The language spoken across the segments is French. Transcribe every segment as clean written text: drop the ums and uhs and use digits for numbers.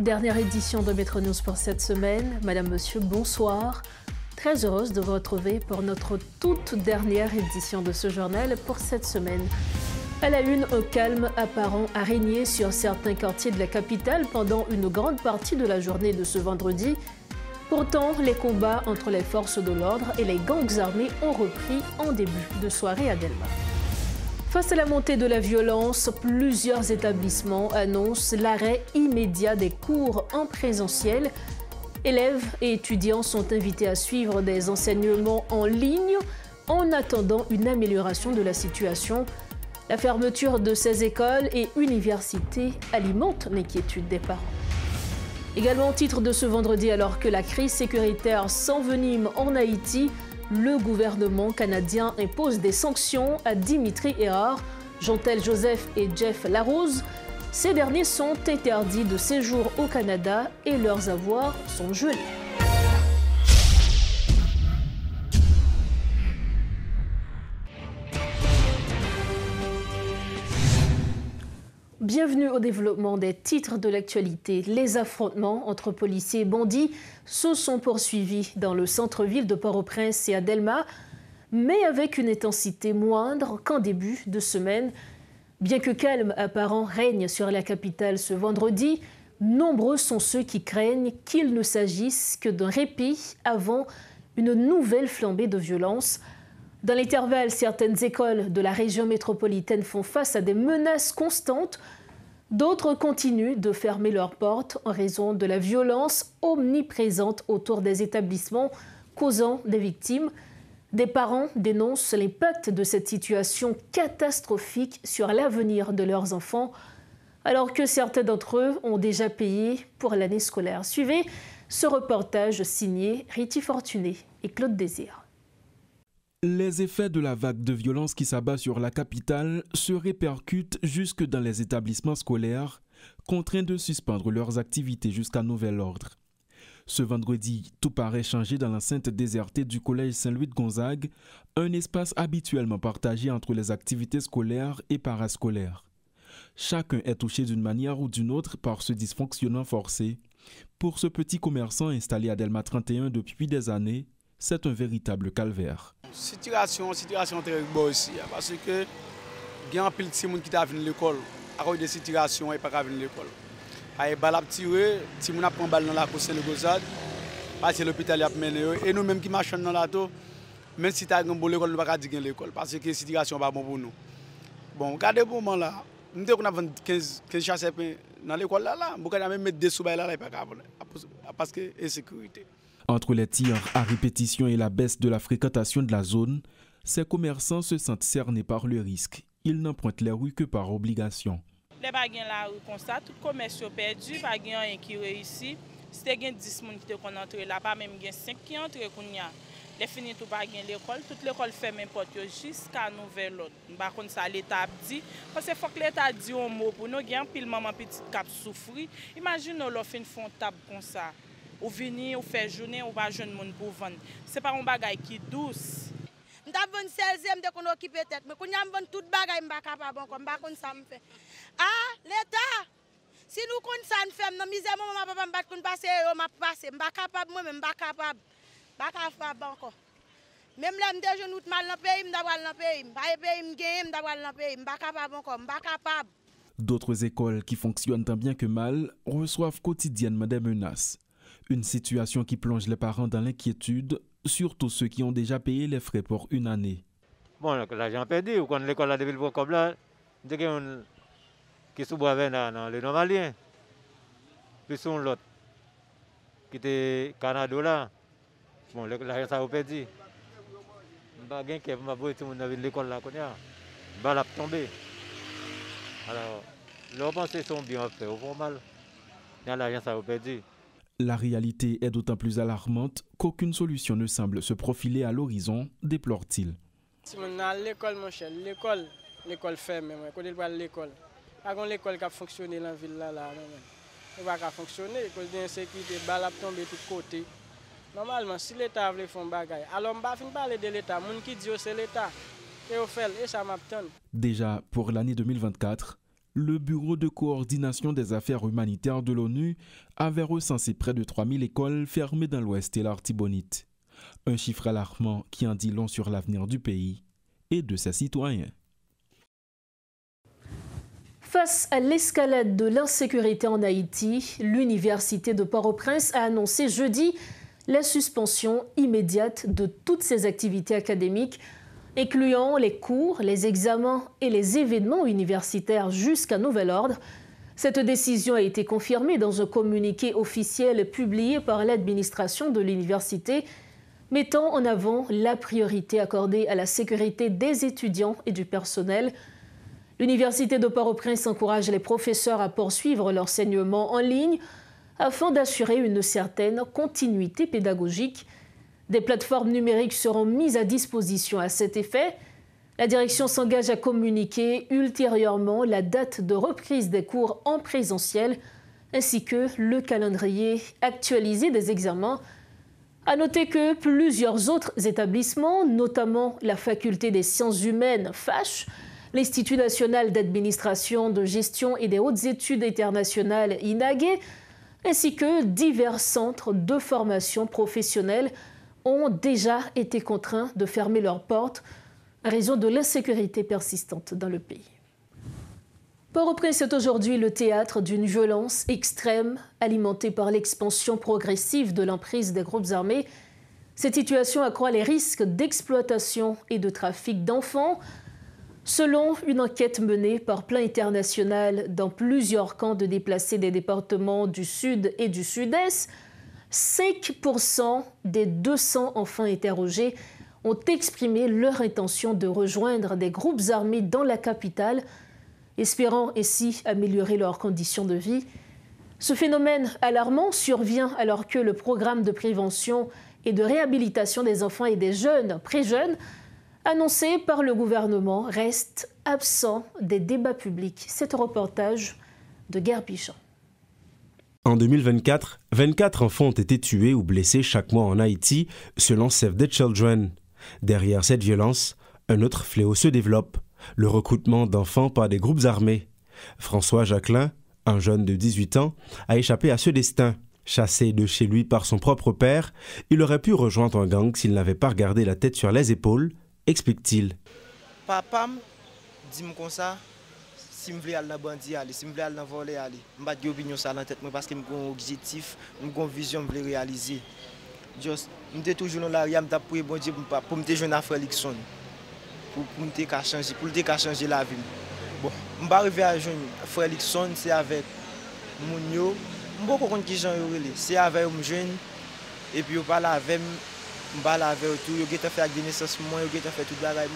Dernière édition de Métro News pour cette semaine. Madame, Monsieur, bonsoir. Très heureuse de vous retrouver pour notre toute dernière édition de ce journal pour cette semaine. À la une, un calme apparent a régné sur certains quartiers de la capitale pendant une grande partie de la journée de ce vendredi. Pourtant, les combats entre les forces de l'ordre et les gangs armés ont repris en début de soirée à Delma. Face à la montée de la violence, plusieurs établissements annoncent l'arrêt immédiat des cours en présentiel. Élèves et étudiants sont invités à suivre des enseignements en ligne en attendant une amélioration de la situation. La fermeture de ces écoles et universités alimente l'inquiétude des parents. Également, titre de ce vendredi, alors que la crise sécuritaire s'envenime en Haïti, le gouvernement canadien impose des sanctions à Dimitri Erard, Jontel Joseph et Jeff Larose. Ces derniers sont interdits de séjour au Canada et leurs avoirs sont gelés. Bienvenue au développement des titres de l'actualité. Les affrontements entre policiers et bandits se sont poursuivis dans le centre-ville de Port-au-Prince et à Delma, mais avec une intensité moindre qu'en début de semaine. Bien que calme apparent règne sur la capitale ce vendredi, nombreux sont ceux qui craignent qu'il ne s'agisse que d'un répit avant une nouvelle flambée de violence. Dans l'intervalle, certaines écoles de la région métropolitaine font face à des menaces constantes. D'autres continuent de fermer leurs portes en raison de la violence omniprésente autour des établissements, causant des victimes. Des parents dénoncent l'impact de cette situation catastrophique sur l'avenir de leurs enfants, alors que certains d'entre eux ont déjà payé pour l'année scolaire. Suivez ce reportage signé Riti Fortuné et Claude Désir. Les effets de la vague de violence qui s'abat sur la capitale se répercutent jusque dans les établissements scolaires, contraints de suspendre leurs activités jusqu'à nouvel ordre. Ce vendredi, tout paraît changé dans l'enceinte désertée du collège Saint-Louis de Gonzague, un espace habituellement partagé entre les activités scolaires et parascolaires. Chacun est touché d'une manière ou d'une autre par ce dysfonctionnement forcé. Pour ce petit commerçant installé à Delma 31 depuis des années, c'est un véritable calvaire. Situation très bonne aussi, parce que il y a un pile de gens qui venu à l'école, à cause de situation et pas venir à l'école. Ay bal ap tiré, ti moun ap prend balle dans la cour Saint-Gonzague, parce que l'hôpital a mené et nous même qui marchons dans la tour, même si tu as une bonne école, nous pas dire l'école parce que la situation pas bon pour nous. Bon, regardez pour moment là, nous devons avoir 15 chasseurs dans l'école là, nous devons même mettre des sous là parce que insécurité. Entre les tirs à répétition et la baisse de la fréquentation de la zone, ces commerçants se sentent cernés par le risque. Ils n'empruntent les rues que par obligation. Les baguettes là comme ça, tout commerce perdu, pas rien qui réussit. Si tu as 10 personnes qui te entrent là, pas même 5 qui entrent, les fini tout pas l'école, toute l'école ferme porte jusqu'à nouvel ordre. Par contre ça l'état dit parce que faut que l'état dit un mot pour nous gain pile maman petite cap souffrir. Imagine nous fin font table comme ça. Ou venir ou faire journée ou pas jeune monde pour vendre. C'est pas un bagage qui douce. Je suis 16e de qu'on occupe tête, mais quand je suis tout bagage, je ne suis pas capable comme ça me fait. Ah, l'État, si nous comptons ça, nous faisons nos misères, maman, papa, je ne passe pas, je ne suis pas capable, moi-même, je ne suis pas capable. Je ne suis pas capable encore. Même là, je suis mal dans le pays, je suis dans le pays. Je suis dans le pays, je ne suis pas capable encore, je ne suis pas capable. D'autres écoles qui fonctionnent tant bien que mal reçoivent quotidiennement des menaces. Une situation qui plonge les parents dans l'inquiétude, surtout ceux qui ont déjà payé les frais pour une année. Bon, l'argent perdu, quand l'école a des villes comme là, qui se boivent dans le normalien, puis sont l'autre, qui était Canada là, bon, l'argent a perdu. Je ne sais pas si l'école là, je vais tomber. Alors, leurs pensées sont bien faites, au fond mal, l'argent a perdu. La réalité est d'autant plus alarmante qu'aucune solution ne semble se profiler à l'horizon, déplore-t-il. Si on a l'école, mon cher, l'école ferme, quand il va à l'école. Pas l'école qui a fonctionné dans la ville là, il va pas fonctionner, cause d'insécurité, balle a tombé de tous côtés. Normalement, si l'État veut faire un bagage, alors on va finir parler de l'État, moun qui dit c'est l'État, et on fait, et ça m'attend. Déjà pour l'année 2024, le Bureau de coordination des affaires humanitaires de l'ONU avait recensé près de 3000 écoles fermées dans l'Ouest et l'Artibonite. Un chiffre alarmant qui en dit long sur l'avenir du pays et de ses citoyens. Face à l'escalade de l'insécurité en Haïti, l'Université de Port-au-Prince a annoncé jeudi la suspension immédiate de toutes ses activités académiques, incluant les cours, les examens et les événements universitaires jusqu'à nouvel ordre. Cette décision a été confirmée dans un communiqué officiel publié par l'administration de l'université, mettant en avant la priorité accordée à la sécurité des étudiants et du personnel. L'Université de Port-au-Prince encourage les professeurs à poursuivre l'enseignement en ligne afin d'assurer une certaine continuité pédagogique. Des plateformes numériques seront mises à disposition à cet effet. La direction s'engage à communiquer ultérieurement la date de reprise des cours en présentiel ainsi que le calendrier actualisé des examens. À noter que plusieurs autres établissements, notamment la Faculté des sciences humaines FACH, l'Institut national d'administration, de gestion et des hautes études internationales INAGE, ainsi que divers centres de formation professionnelle ont déjà été contraints de fermer leurs portes à raison de l'insécurité persistante dans le pays. Port-au-Prince est aujourd'hui le théâtre d'une violence extrême alimentée par l'expansion progressive de l'emprise des groupes armés. Cette situation accroît les risques d'exploitation et de trafic d'enfants. Selon une enquête menée par Plan International dans plusieurs camps de déplacés des départements du Sud et du Sud-Est, 5% des 200 enfants interrogés ont exprimé leur intention de rejoindre des groupes armés dans la capitale, espérant ainsi améliorer leurs conditions de vie. Ce phénomène alarmant survient alors que le programme de prévention et de réhabilitation des enfants et des jeunes, pré-jeunes, annoncé par le gouvernement, reste absent des débats publics. C'est un reportage de Guerre Pichon. En 2024, 24 enfants ont été tués ou blessés chaque mois en Haïti, selon Save the Children. Derrière cette violence, un autre fléau se développe, le recrutement d'enfants par des groupes armés. François Jacquelin, un jeune de 18 ans, a échappé à ce destin. Chassé de chez lui par son propre père, il aurait pu rejoindre un gang s'il n'avait pas gardé la tête sur les épaules, explique-t-il. Papa dit comme ça, si je veux aller dans la bandit, si je veux aller dans la volée, je vais dire opinion ça dans la tête parce que j'ai un objectif, j'ai une vision que je veux réaliser. Je suis toujours dans la rue, je suis bon Dieu pour me jouer à Frélixon, pour me changer la vie. Bon, je vais arriver à jouer Frélixon, c'est avec Mounio, je ne sais pas qui j'en ai, c'est avec un jeune, et puis je parle avec je parle avec tout, je vais faire des naissances, je vais faire tout le travail.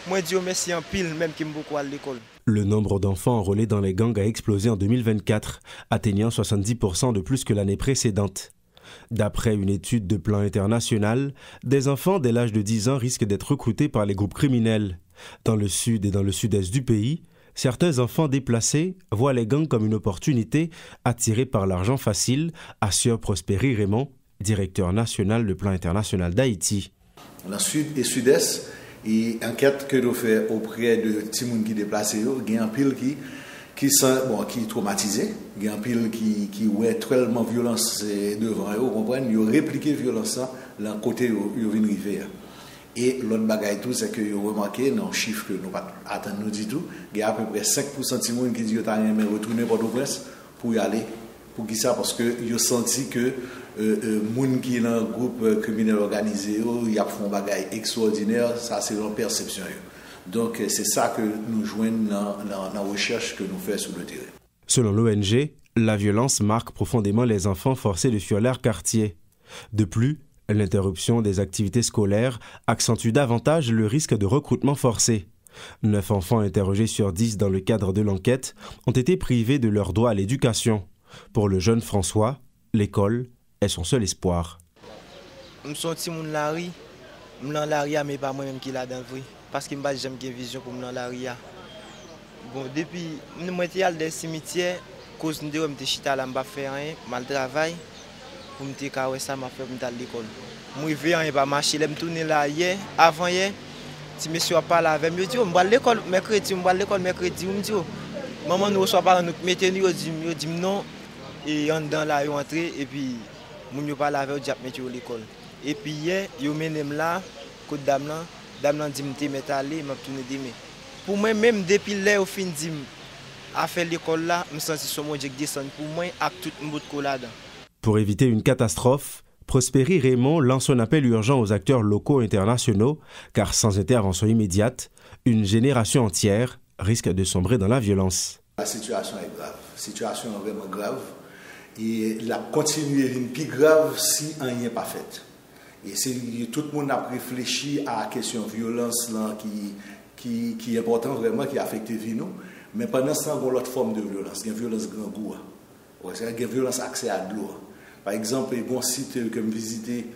Moi, je dis merci en pile, même qui me beaucoup à l'école. Le nombre d'enfants enrôlés dans les gangs a explosé en 2024, atteignant 70% de plus que l'année précédente. D'après une étude de Plan International, des enfants dès l'âge de 10 ans risquent d'être recrutés par les groupes criminels. Dans le sud et dans le sud-est du pays, certains enfants déplacés voient les gangs comme une opportunité attirés par l'argent facile, assure Prospéry Raymond, directeur national de Plan International d'Haïti. Dans le sud et sud-est, et enquête que nous faisons auprès de Timoun qui déplacent, il y a un pile qui est traumatisé, il y a un pile qui est tellement violence devant eux, vous comprenez, ils ont répliqué violence là côté où ils viennent arriver. Et l'autre bagaille tout, c'est que vous remarquez dans le chiffre que nous pas attendre nous dit tout, il y a à peu près 5% de Timoun qui disent qu'ils ont retourné Port-au-Prince pour y aller. Pour qui ça? Parce qu'ils ont senti que les gens qui sont dans un groupe criminel organisé, ils font des bagailles extraordinaires, ça c'est leur perception. Donc c'est ça que nous joignons dans la recherche que nous faisons sur le terrain. Selon l'ONG, la violence marque profondément les enfants forcés de fuir leur quartier. De plus, l'interruption des activités scolaires accentue davantage le risque de recrutement forcé. 9 enfants interrogés sur 10 dans le cadre de l'enquête ont été privés de leur droit à l'éducation. Pour le jeune François, l'école est son seul espoir. Je suis sorti de la rue, je suis dans la rue, mais pas moi-même qui l'a dans le vrai. Parce que je n'ai jamais une vision pour me dans la rue. Bon, depuis que je suis allé dans le cimetière, cause de je suis chita là, je ne fais rien, mal travail, pour me dire que ça m'a fait à l'école. Je suis venu à marcher, je suis tourné là hier, avant hier, si je suis pas là avec moi, je dis, je vais à l'école mercredi, je me dis, Maman nous reçoit pas, nous mettez nous, dit non, et en dedans là, ils rentrent, et puis, nous ne pas laver, ils mettent à l'école. Et puis hier, ils menem là, côté dame là dit me mettre aller, m'a tourner demain. Pour moi même depuis là au fin dit à faire l'école là, me senti son mon Dieu descendre pour moi avec tout le monde là. Pour éviter une catastrophe, Prospéry Raymond lance un appel urgent aux acteurs locaux et internationaux, car sans intervention immédiate, une génération entière risque de sombrer dans la violence. La situation est grave, la situation est vraiment grave, et la continuer une plus grave si rien n'est pas fait. Et c'est tout le monde a réfléchi à la question de violence là, qui est importante vraiment, qui affecte la vie nous. Mais pendant ce temps, il y a l'autre forme de violence, il y a une violence grand goût. Il y a une violence accès à l'eau. Par exemple, il y a un site que je visité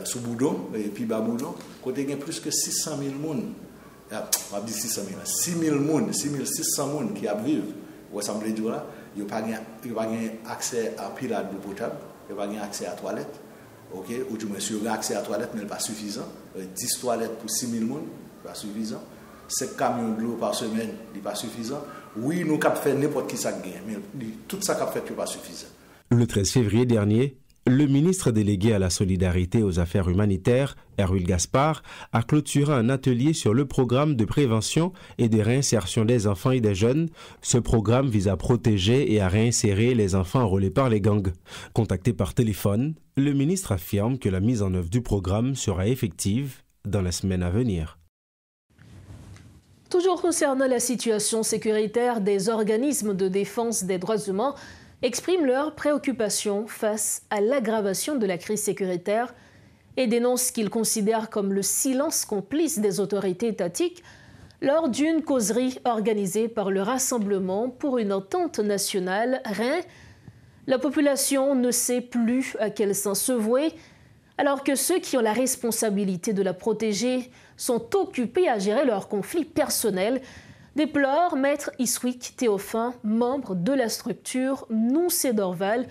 sous Boudon, et puis Baboudon, côté il y a plus que 600 000 personnes. On va dire 600 000, 6 000 personnes, 6 600 personnes qui vivent. Vous voyez, il n'y a pas accès à pile d'eau potable, il n'y a pas accès à la toilette. Okay? Ou du moins, si on a accès à la toilette, mais ce n'est pas suffisant. 10 toilettes pour 6 000 personnes, ce n'est pas suffisant. 5 camions de l'eau par semaine, ce n'est pas suffisant. Oui, nous avons fait n'importe qui ça gagne, mais tout ça qu'on fait n'est pas suffisant. Le 13 février dernier, le ministre délégué à la solidarité et aux affaires humanitaires, Erwil Gaspard, a clôturé un atelier sur le programme de prévention et de réinsertion des enfants et des jeunes. Ce programme vise à protéger et à réinsérer les enfants enrôlés par les gangs. Contacté par téléphone, le ministre affirme que la mise en œuvre du programme sera effective dans la semaine à venir. Toujours concernant la situation sécuritaire, des organismes de défense des droits humains expriment leurs préoccupations face à l'aggravation de la crise sécuritaire et dénoncent ce qu'ils considèrent comme le silence complice des autorités étatiques lors d'une causerie organisée par le Rassemblement pour une entente nationale RAIN. La population ne sait plus à quel sens se vouer, alors que ceux qui ont la responsabilité de la protéger sont occupés à gérer leurs conflits personnels, déplore Maître Iswick Théophin, membre de la structure Noussé Dorval.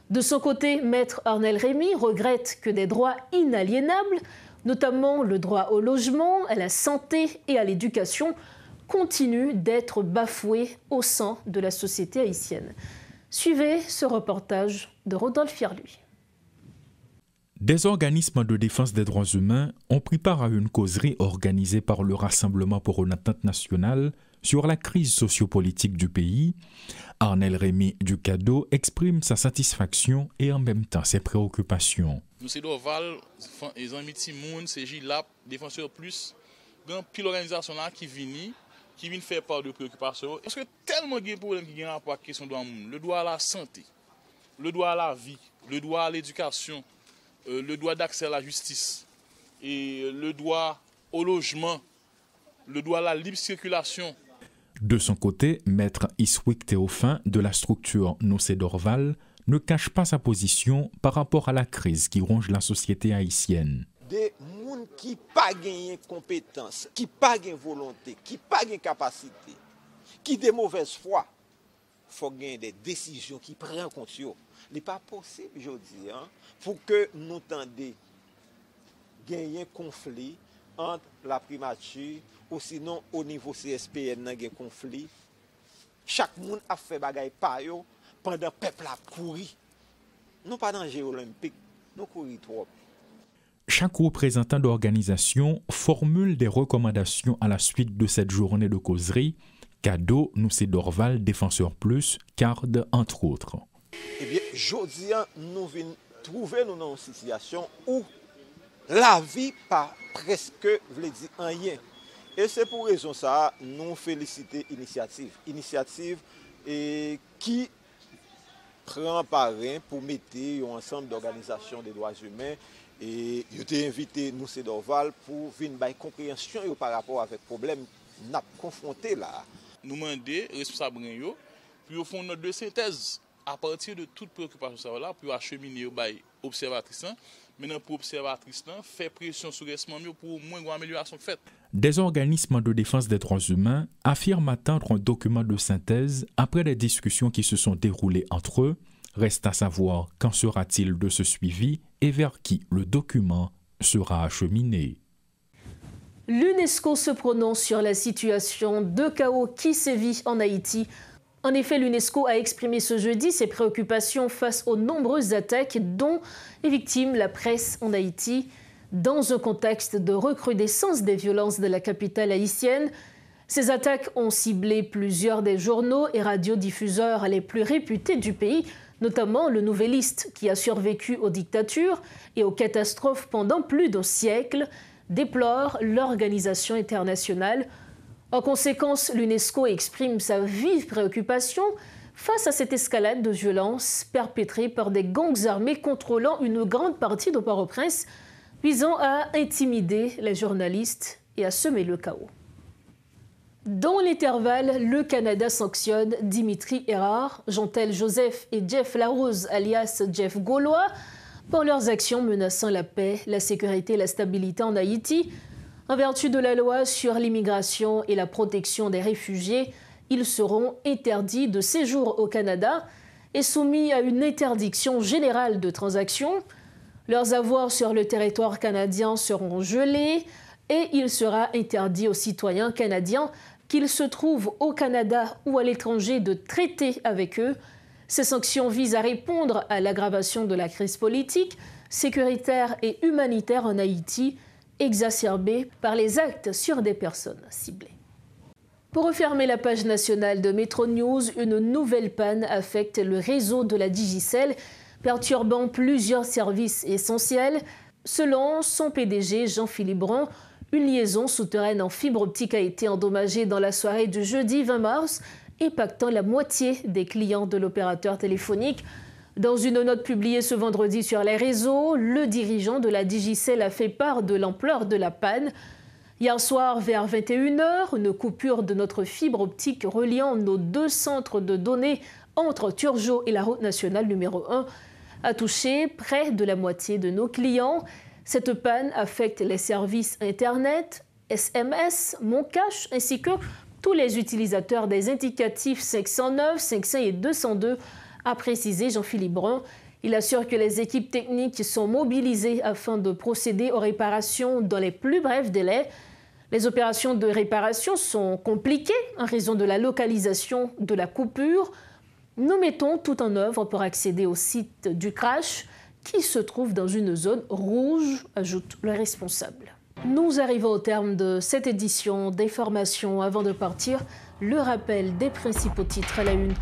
De son côté, Maître Arnel Rémy regrette que des droits inaliénables, notamment le droit au logement, à la santé et à l'éducation, continuent d'être bafoués au sein de la société haïtienne. Suivez ce reportage de Rodolphe Fierluy. Des organismes de défense des droits humains ont pris part à une causerie organisée par le Rassemblement pour une entente nationale sur la crise sociopolitique du pays. Arnel Rémy du Cadeau exprime sa satisfaction et en même temps ses préoccupations. Noussé Dorval, les amis Timoun, c'est JLAP, Défenseur Plus, grand pile organisation là qui viennent faire part de préoccupations. Parce que tellement de problèmes qui ont rapport à la question de le droit à la santé, le droit à la vie, le droit à l'éducation, le droit d'accès à la justice, et le droit au logement, le droit à la libre circulation. De son côté, Maître Iswick Théophin de la structure Noussé Dorval ne cache pas sa position par rapport à la crise qui ronge la société haïtienne. Des gens qui n'ont pas de compétences, qui n'ont pas de volonté, qui n'ont pas de capacité, qui ont de mauvaise foi, il faut gagner des décisions qui prennent en compte. Ce n'est pas possible, je dis, pour que nous tendions gagner un conflit entre la primature ou sinon au niveau CSPN, un conflit. Chaque monde a fait bagaille par eux pendant que le peuple a couru. Nous pas dans les Jeux olympiques, nous courons trop. Chaque représentant d'organisation formule des recommandations à la suite de cette journée de causerie. Cadeau, Noussé Dorval, Défenseur Plus, CARD, entre autres. Eh bien, aujourd'hui, nous venons trouver nous dans une situation où la vie pas presque veut dire rien. Et c'est pour raison ça, nous félicitons l'initiative qui prend parrain pour mettre un ensemble d'organisations des droits humains et je t'ai invité Noussé Dorval pour venir une compréhension par rapport avec le problème que nous avons confronté là. Nous demandons responsables puis au fond notre synthèse à partir de toute préoccupation là pour acheminer aux observatrices. Maintenant pour observatrices faire pression sur les pour moins une amélioration faite. Des organismes de défense des droits humains affirment attendre un document de synthèse après les discussions qui se sont déroulées entre eux. Reste à savoir quand sera-t-il de ce suivi et vers qui le document sera acheminé. L'UNESCO se prononce sur la situation de chaos qui sévit en Haïti. En effet, l'UNESCO a exprimé ce jeudi ses préoccupations face aux nombreuses attaques dont est victime la presse en Haïti. Dans un contexte de recrudescence des violences de la capitale haïtienne, ces attaques ont ciblé plusieurs des journaux et radiodiffuseurs les plus réputés du pays, notamment le Nouvelliste, qui a survécu aux dictatures et aux catastrophes pendant plus d'un siècle, déplore l'organisation internationale. En conséquence, l'UNESCO exprime sa vive préoccupation face à cette escalade de violence perpétrée par des gangs armés contrôlant une grande partie de Port-au-Prince, visant à intimider les journalistes et à semer le chaos. Dans l'intervalle, le Canada sanctionne Dimitri Erard, Jean-Tel Joseph et Jeff Larose, alias Jeff Gaulois, pour leurs actions menaçant la paix, la sécurité et la stabilité en Haïti. En vertu de la loi sur l'immigration et la protection des réfugiés, ils seront interdits de séjour au Canada et soumis à une interdiction générale de transaction. Leurs avoirs sur le territoire canadien seront gelés et il sera interdit aux citoyens canadiens, qu'ils se trouvent au Canada ou à l'étranger, de traiter avec eux. Ces sanctions visent à répondre à l'aggravation de la crise politique, sécuritaire et humanitaire en Haïti, exacerbée par les actes sur des personnes ciblées. Pour refermer la page nationale de Metro News, une nouvelle panne affecte le réseau de la Digicel, perturbant plusieurs services essentiels. Selon son PDG, Jean-Philippe Brun, une liaison souterraine en fibre optique a été endommagée dans la soirée du jeudi 20 mars, impactant la moitié des clients de l'opérateur téléphonique. Dans une note publiée ce vendredi sur les réseaux, le dirigeant de la Digicel a fait part de l'ampleur de la panne. Hier soir, vers 21h, une coupure de notre fibre optique reliant nos deux centres de données entre Turgeot et la route nationale numéro 1 a touché près de la moitié de nos clients. Cette panne affecte les services Internet, SMS, Moncash, ainsi que tous les utilisateurs des indicatifs 509, 500 et 202, a précisé Jean-Philippe Brun. Il assure que les équipes techniques sont mobilisées afin de procéder aux réparations dans les plus brefs délais. Les opérations de réparation sont compliquées en raison de la localisation de la coupure. Nous mettons tout en œuvre pour accéder au site du crash, qui se trouve dans une zone rouge, ajoute le responsable. Nous arrivons au terme de cette édition d'information. Avant de partir, le rappel des principaux titres à la une.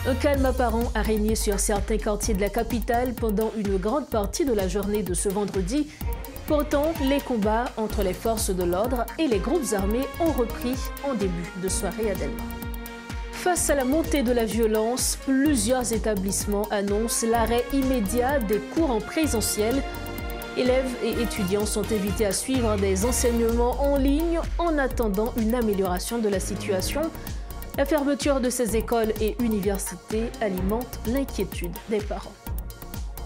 Un calme apparent a régné sur certains quartiers de la capitale pendant une grande partie de la journée de ce vendredi. Pourtant, les combats entre les forces de l'ordre et les groupes armés ont repris en début de soirée à Delma. Face à la montée de la violence, plusieurs établissements annoncent l'arrêt immédiat des cours en présentiel. Élèves et étudiants sont invités à suivre des enseignements en ligne en attendant une amélioration de la situation. La fermeture de ces écoles et universités alimente l'inquiétude des parents.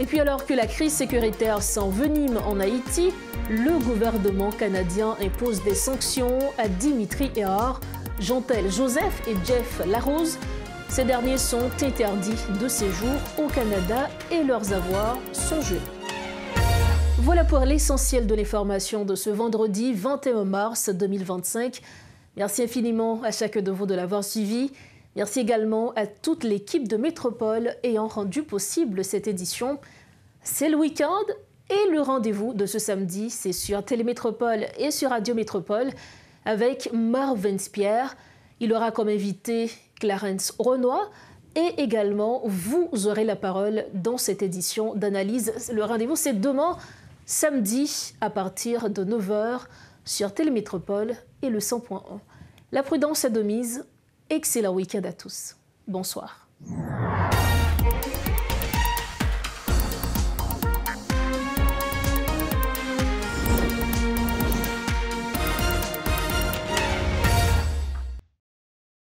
Et puis alors que la crise sécuritaire s'envenime en Haïti, le gouvernement canadien impose des sanctions à Dimitri Erard, Jean-Tel Joseph et Jeff Larose. Ces derniers sont interdits de séjour au Canada et leurs avoirs sont gelés. Voilà pour l'essentiel de l'information de ce vendredi 21 mars 2025. Merci infiniment à chacun de vous de l'avoir suivi. Merci également à toute l'équipe de Métropole ayant rendu possible cette édition. C'est le week-end et le rendez-vous de ce samedi, c'est sur Télémétropole et sur Radio Métropole avec Marvin Spierre. Il aura comme invité Clarence Renoir et également vous aurez la parole dans cette édition d'analyse. Le rendez-vous, c'est demain, samedi, à partir de 9h sur Télémétropole et le 100.1. La prudence est de mise. Excellent week-end à tous. Bonsoir.